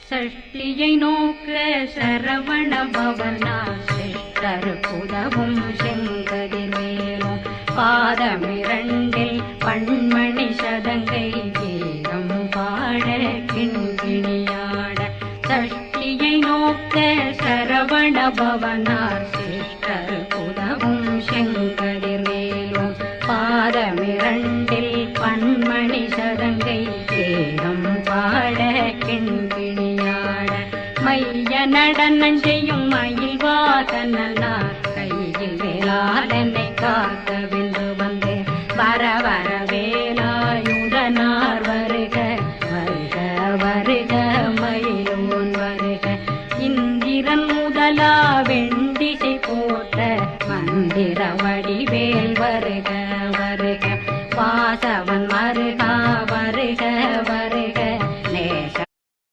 சஷ்டியை நோக்க சரவண பவனார் சிஷ்டர் புதவும் செங்கதிர்வேலும் பாதமிரண்டில் பண்மணி சதங்கை கீதம் பாட கிண்கிணியாட சஷ்டியை நோக்க சரவண பவனார் சிஷ்டர் புதவும் செங்கதிர்வேலும் பாதமிரண்டில் பண்மணி சதங்கை கீதம் பாட கிண்கிணியாட மைய நடனம் செய்யும் மயில் வாகனார் கையில் வேளாளனை காக்கவே